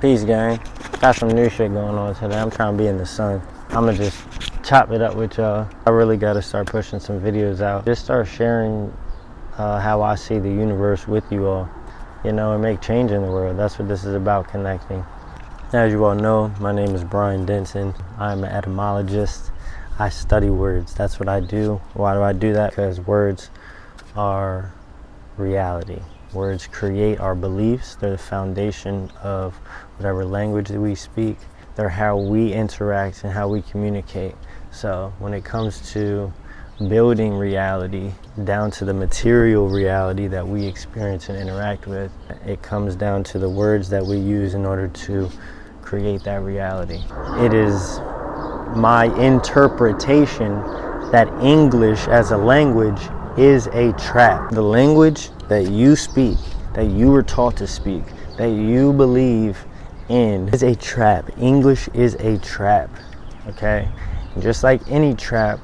Peace, gang. Got some new shit going on today. I'm trying to be in the sun. I'ma just chop it up with y'all. I really gotta start pushing some videos out. Just start sharing how I see the universe with you all, you know, and make change in the world. That's what this is about, connecting. As you all know, my name is Brian Denson. I'm an etymologist. I study words. That's what I do. Why do I do that? Because words are reality. Words create our beliefs. They're the foundation of whatever language that we speak. They're how we interact and how we communicate. So when it comes to building reality down to the material reality that we experience and interact with, it comes down to the words that we use in order to create that reality. It is my interpretation that English as a language is a trap. The language that you speak, that you were taught to speak, that you believe in is a trap. English is a trap, okay? And just like any trap,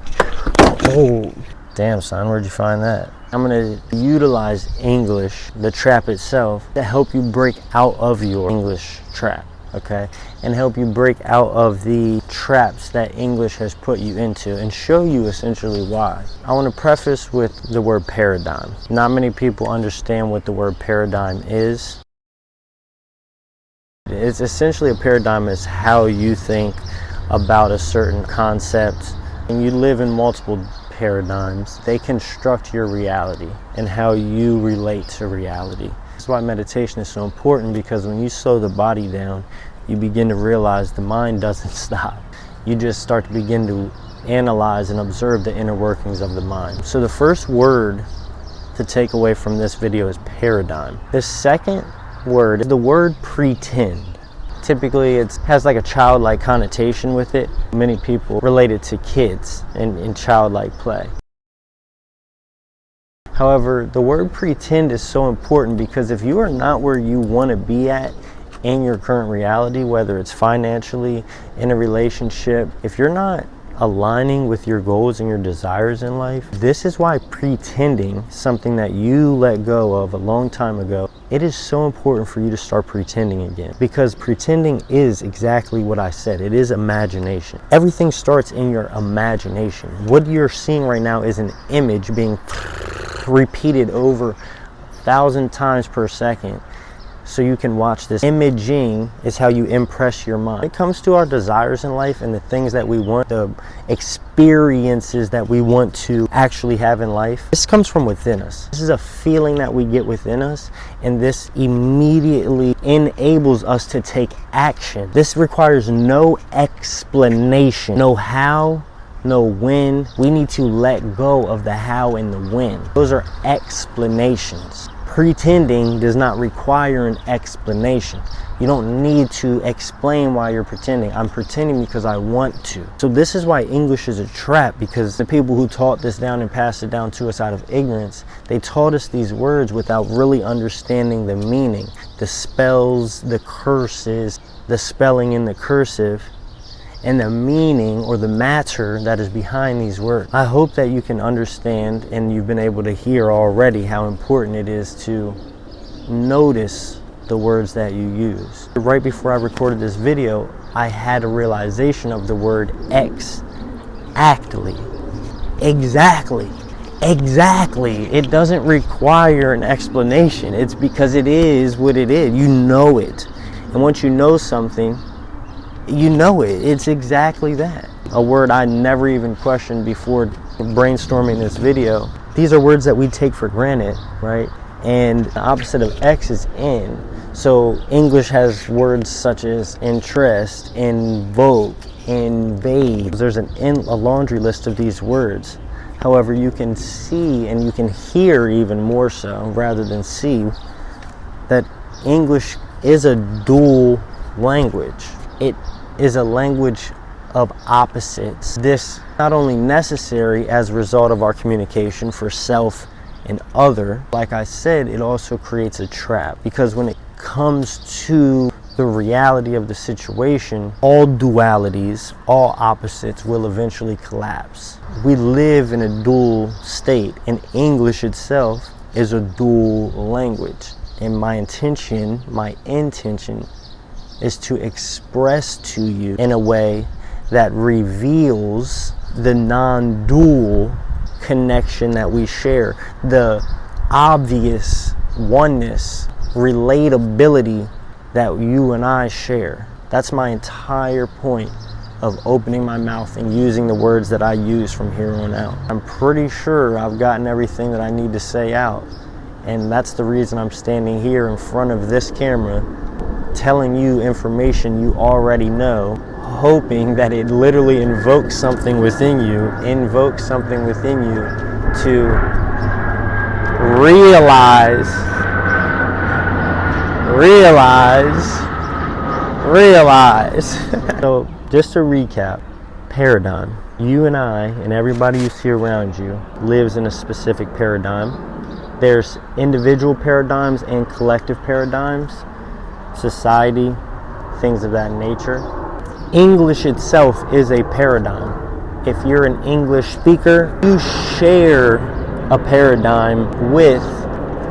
oh, damn son, where'd you find that? I'm gonna utilize English, the trap itself, to help you break out of your English trap, okay? And help you break out of the traps that English has put you into and show you essentially why. I want to preface with the word paradigm. Not many people understand what the word paradigm is. It's essentially a paradigm is how you think about a certain concept. And you live in multiple paradigms. They construct your reality and how you relate to reality. That's why meditation is so important, because when you slow the body down, you begin to realize the mind doesn't stop. You just start to begin to analyze and observe the inner workings of the mind. So the first word to take away from this video is paradigm. The second word is the word pretend. Typically it has like a childlike connotation with it. Many people relate it to kids and childlike play. However, the word pretend is so important, because if you are not where you want to be at in your current reality, whether it's financially, in a relationship, if you're not aligning with your goals and your desires in life, this is why pretending something that you let go of a long time ago, it is so important for you to start pretending again. Because pretending is exactly what I said. It is imagination. Everything starts in your imagination. What you're seeing right now is an image being repeated over 1,000 times per second. So you can watch this. Imaging is how you impress your mind. When it comes to our desires in life and the things that we want, the experiences that we want to actually have in life, this comes from within us. This is a feeling that we get within us, and this immediately enables us to take action. This requires no explanation, no how, no when. We need to let go of the how and the when. Those are explanations. Pretending does not require an explanation. You don't need to explain why you're pretending. I'm pretending because I want to. So this is why English is a trap, because the people who taught this down and passed it down to us out of ignorance, they taught us these words without really understanding the meaning, the spells, the curses, the spelling in the cursive, and the meaning or the matter that is behind these words. I hope that you can understand, and you've been able to hear already, how important it is to notice the words that you use. Right before I recorded this video, I had a realization of the word exactly. It doesn't require an explanation. It's because it is what it is. You know it. And once you know something, you know it. It's exactly that. A word I never even questioned before brainstorming this video. These are words that we take for granted, right? And the opposite of X is in. So English has words such as interest, invoke, invade. There's a laundry list of these words. However, you can see and you can hear even more so, rather than see, that English is a dual language. It is a language of opposites. This not only necessary as a result of our communication for self and other, like I said, it also creates a trap, because when it comes to the reality of the situation, all dualities, all opposites will eventually collapse. We live in a dual state, and English itself is a dual language. And my intention is to express to you in a way that reveals the non-dual connection that we share, the obvious oneness, relatability that you and I share. That's my entire point of opening my mouth and using the words that I use from here on out. I'm pretty sure I've gotten everything that I need to say out, and that's the reason I'm standing here in front of this camera telling you information you already know, hoping that it literally invokes something within you to realize. So just to recap, paradigm. You and I and everybody you see around you lives in a specific paradigm. There's individual paradigms and collective paradigms, society, things of that nature. English itself is a paradigm. If you're an English speaker, you share a paradigm with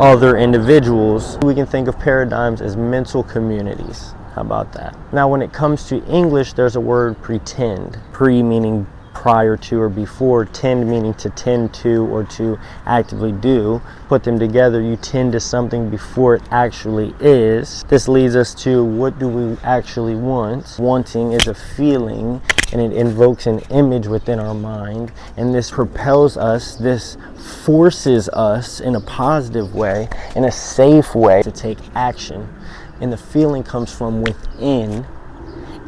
other individuals. We can think of paradigms as mental communities. How about that? Now, when it comes to English, there's a word pretend. Pre meaning prior to or before, tend meaning to tend to or to actively do. Put them together, you tend to something before it actually is. This leads us to, what do we actually want? Wanting is a feeling, and it invokes an image within our mind, and this propels us, this forces us in a positive way, in a safe way, to take action. And the feeling comes from within,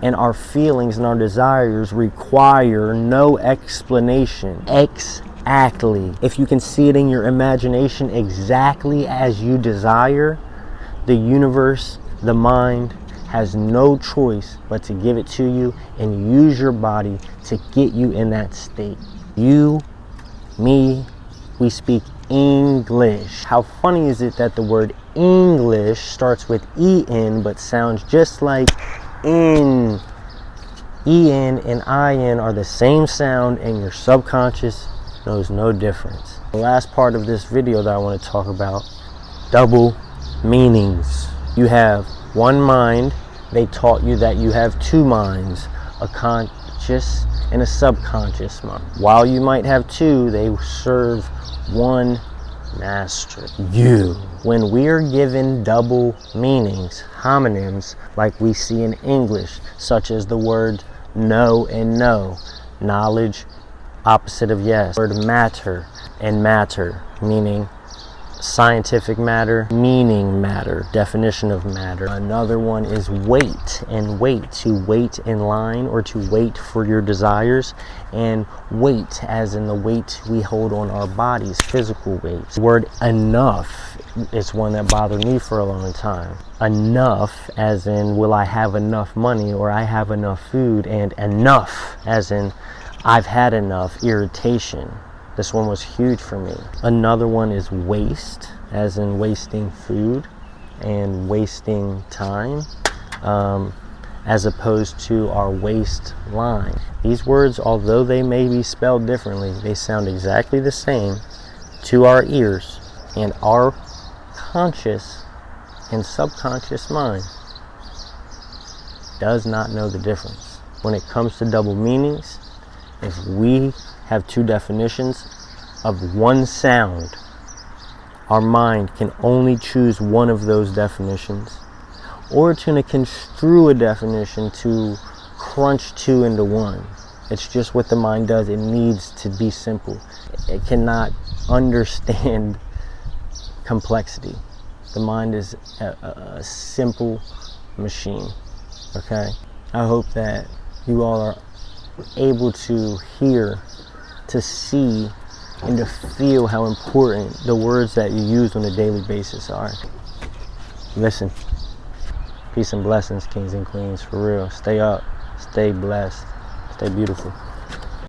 and our feelings and our desires require no explanation. Exactly. If you can see it in your imagination exactly as you desire, the universe, the mind, has no choice but to give it to you and use your body to get you in that state. You, me, we speak English. How funny is it that the word English starts with EN but sounds just like in? EN and IN are the same sound, and your subconscious knows no difference. The last part of this video that I want to talk about, double meanings. You have one mind. They taught you that you have two minds, a conscious and a subconscious mind. While you might have two, they serve one master, you. When we are given double meanings, homonyms, like we see in English, such as the word know and know, knowledge, opposite of yes. Word matter and matter, meaning scientific matter, meaning matter, definition of matter. Another one is wait and wait, to wait in line or to wait for your desires, and weight as in the weight we hold on our bodies, physical weight. The word enough is one that bothered me for a long time. Enough as in, will I have enough money, or I have enough food, and enough as in I've had enough, irritation. This one was huge for me. Another one is waste, as in wasting food and wasting time, as opposed to our waistline. These words, although they may be spelled differently, they sound exactly the same to our ears, and our conscious and subconscious mind does not know the difference. When it comes to double meanings, if we have two definitions of one sound, our mind can only choose one of those definitions, or it's going to construe a definition to crunch two into one. It's just what the mind does. It needs to be simple. It cannot understand complexity. The mind is a simple machine. Okay? I hope that you all are able to hear, to see, and to feel how important the words that you use on a daily basis are. Listen. Peace and blessings, kings and queens, for real. Stay up, stay blessed, stay beautiful.